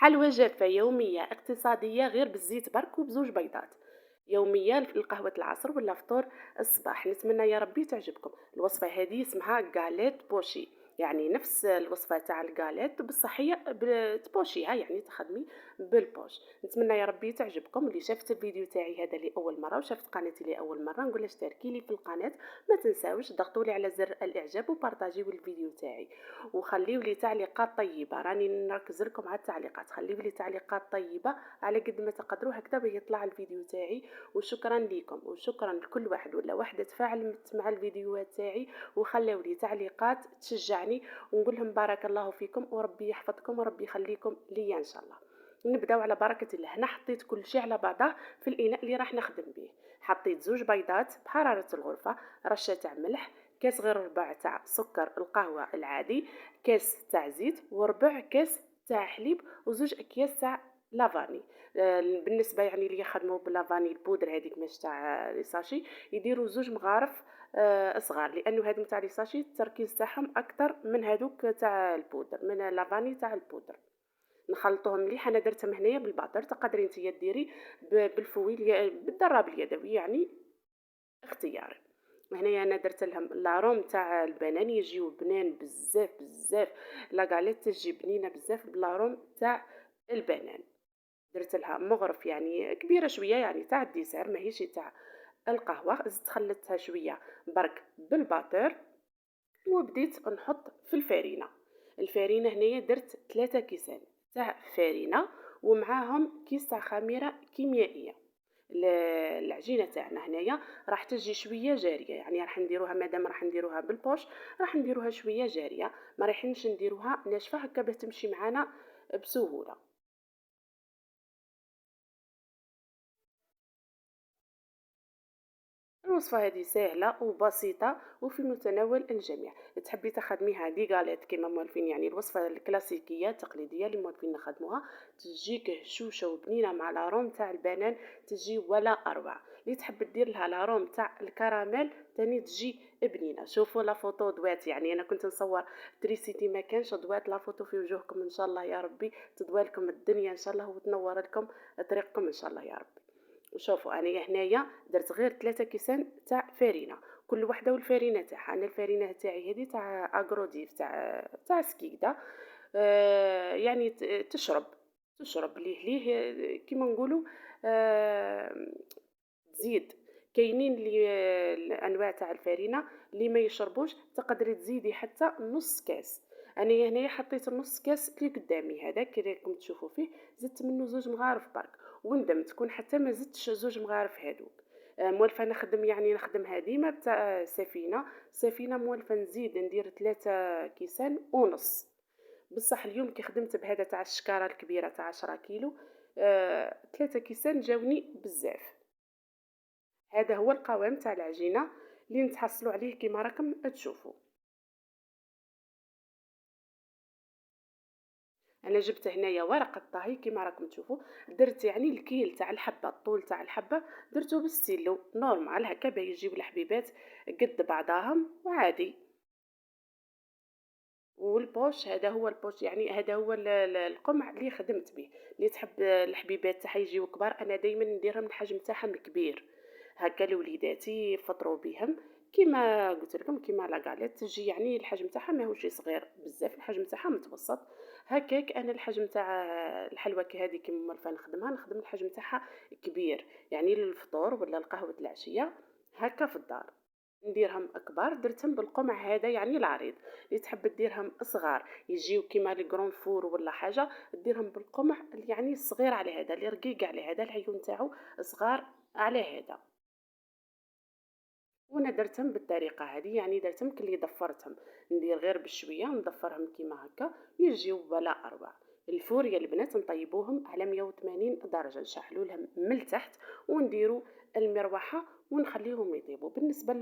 حل وجافة يومية اقتصادية غير بالزيت برك وبزوج بيضات يومية لقهوة العصر ولا فطور الصباح. نتمنى يا ربي تعجبكم الوصفة هذه. اسمها غاليت بوشي، يعني نفس الوصفة تاع الغاليت بصح هي تبوشيها، يعني تخدمي بالبوش. نتمنى يا ربي تعجبكم. اللي شافت الفيديو تاعي هذا لأول مرة وشافت قناتي لأول مرة نقول اشتركي لي في القناة، ما تنساوش ضغطوا لي على زر الإعجاب وبارطاجيو الفيديو تاعي، وخليوا لي تعليقات طيبه. راني نركز لكم على التعليقات، خليوا لي تعليقات طيبه على قد ما تقدروا هكذا باه يطلع الفيديو تاعي. وشكرا لكم وشكرا لكل واحد ولا واحده تفاعلت مع الفيديوهات تاعي وخلوا لي تعليقات تشجعني، ونقول لهم بارك الله فيكم وربي يحفظكم وربي يخليكم ليا ان شاء الله. نبداو على بركه الله. هنا حطيت كل شيء على بعضه في الاناء اللي راح نخدم به. حطيت زوج بيضات بحراره الغرفه، رشه تاع ملح، كاس غير ربع تاع سكر القهوه العادي، كاس تاع زيت، وربع كاس تاع حليب، وزوج اكياس تاع لافاني. بالنسبه يعني اللي يخدموا بلافاني البودر هذيك مش تاع لي ساشي يديروا زوج مغارف صغار، لانه هذوك تاع لي ساشي التركيز تاعهم اكثر من هذوك تاع البودر، من لافاني تاع البودر. نخلطوهم مليح. انا درتهم هنايا بالباتر، تقدري نتيا ديري بالفويل بالدراب اليدوي، يعني اختياري. هنايا انا درت لهم لاروم تاع البنان، يجيو بنان بزاف بزاف. لا غاليت تجي بنينه بزاف بلاروم تاع البنان. درت لها مغرف يعني كبيره شويه، يعني تاع الديسير ماهيش تاع القهوه. زدت خلطتها شويه برك بالباتر، وبديت نحط في الفارينه. الفارينه هنايا درت 3 كيسان تاع فارينه، ومعاهم كيس تاع خميره كيميائيه. العجينه تاعنا هنايا راح تجي شويه جاريه، يعني راح نديروها مادام راح نديروها بالبوش راح نديروها شويه جاريه، ما رايحينش نديروها ناشفه هكا باه تمشي معانا بسهوله. الوصفة هذه سهلة وبسيطة وفي متناول الجميع. تحبي تخدميها دي غاليت كيما موالفين، يعني الوصفة الكلاسيكية التقليدية اللي موالفين نخدموها، تجيك هشوشة وبنينة مع لاروم تاع البنان، تجي ولا أروع. اللي تحب دير لها لاروم تاع الكراميل تاني تجي بنينة. شوفوا لا فوتو دوات، يعني أنا كنت نصور تريسيتي ما كانش دوات لا فوتو في وجوهكم إن شاء الله يا ربي تدوالكم الدنيا إن شاء الله وتنور لكم طريقكم إن شاء الله يا رب. شوفوا انا هنايا درت غير 3 كيسان تاع فارينه، كل وحده والفارينه تاعها. انا الفارينه تاعي هذه تاع اغروديف تاع سكيكدا. يعني تشرب ليه كيما نقولوا آه تزيد. كاينين اللي الانواع تاع الفارينه اللي ما يشربوش، تقدري تزيدي حتى نص كاس. انا هنايا حطيت نص كاس اللي قدامي هذاك اللي راكم تشوفوا فيه، زدت منه زوج مغارف برك، وندمت تكون حتى ما زدتش زوج مغارف هذوك. موالفه نخدم، يعني نخدمها ديما بتاع سفينه موالفه نزيد ندير 3 كيسان ونص. بصح اليوم كي خدمت بهذا تاع الشكاره الكبيره تاع 10 كيلو، 3 كيسان جاوني بزاف. هذا هو القوام تاع العجينه اللي نتحصلوا عليه كيما راكم تشوفوا. انا جبت هنايا ورق الطهي كيما راكم تشوفوا. درت يعني الكيل تاع الحبه، الطول تاع الحبه درته بالستيلو نورمال هكا باه يجيو الحبيبات قد بعضاهم وعادي. والبوش هذا هو البوش، يعني هذا هو القمع اللي خدمت به. اللي تحب الحبيبات تاعها يجيو كبار، انا دائما نديرهم الحجم تاعهم كبير هكا لوليداتي يفطروا بهم. كيما قلت لكم كيما لا غاليت تجي يعني الحجم تاعها ماهوش صغير بزاف، الحجم تاعها متوسط هكاك. انا الحجم تاع الحلوى هذه كيما مرفا نخدمها، نخدم الحجم تاعها كبير، يعني للفطور ولا القهوه العشيه هكا في الدار. نديرهم كبار درتهم بالقمع هذا يعني العريض. اللي تحب ديرهم صغار يجيو كيما لي غرون فور ولا حاجه، ديرهم بالقمع يعني الصغير على هذا اللي رقيق على هذا العيون تاعو صغار على هذا. وانا درتهم بالطريقه هذه، يعني درتهم كلي ضفرتهم، ندير غير بشويه نضفرهم كيما هكا يجيو ولا اروع. الفور يا البنات نطيبوهم على 180 درجه، نشعلوا لهم من التحت ونديروا المروحه ونخليهم يطيبوا. بالنسبه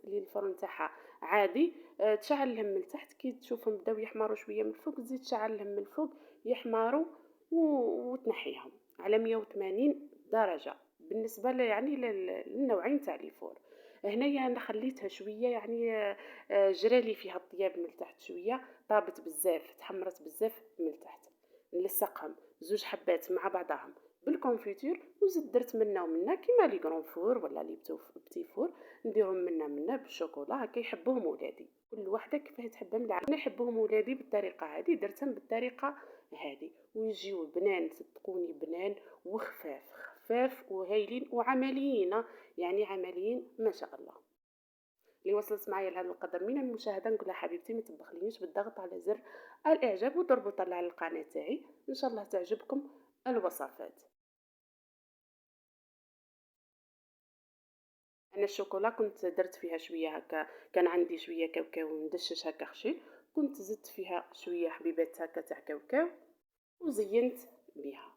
للفرن تاعها عادي، تشعل لهم من التحت كي تشوفهم بداو يحمروا شويه من الفوق تزيد تشعل لهم من الفوق يحمروا وتنحيهم على 180 درجه. بالنسبه يعني للنوعين تاع الفور. هنايا انا خليتها شويه يعني جرالي فيها الطياب من تحت شويه، طابت بزاف تحمرت بزاف من تحت. نلصقهم زوج حبات مع بعضهم بالكونفيتور، وزيد درت منا ومنا كيما لي كرون فور ولا لي بتي فور، نديرهم منا بالشوكولا هكا يحبوهم ولادي. كل وحده كيفاه تحبهم، انا يحبوهم ولادي بالطريقه هذه درتهم بالطريقه هذه، ويجيو بنان صدقوني بنان وخفاف خفاف وهايلين وعمليين، يعني عمليين ما شاء الله. اللي وصلت معايا لهذا القدر من المشاهده نقول لها حبيبتي ما تبخلينيش بالضغط على زر الاعجاب وتربط على القناه تاعي، ان شاء الله تعجبكم الوصفات. انا الشوكولا كنت درت فيها شويه هكا، كان عندي شويه كاوكاو مدشش هكا خشي، كنت زدت فيها شويه حبيبات هكا تاع كاوكاو وزينت بها.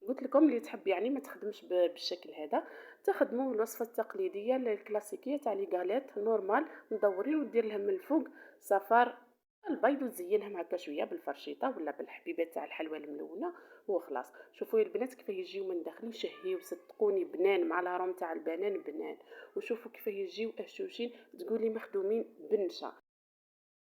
قلت لكم اللي تحب يعني ما تخدمش بالشكل هذا، تخدموا الوصفه التقليديه الكلاسيكيه تاع لي غاليت نورمال مدورين، ودير لهم من الفوق صفار البيض وتزينهم هكا شويه بالفرشيطه ولا بالحبيبات تاع الحلوى الملونه وخلاص. شوفوا يا البنات كيف يجيو من داخل يشهيو صدقوني بنان مع الهروم تاع البنان بنان، وشوفوا كيف يجيو هشوشين تقولي مخدومين بالنشا.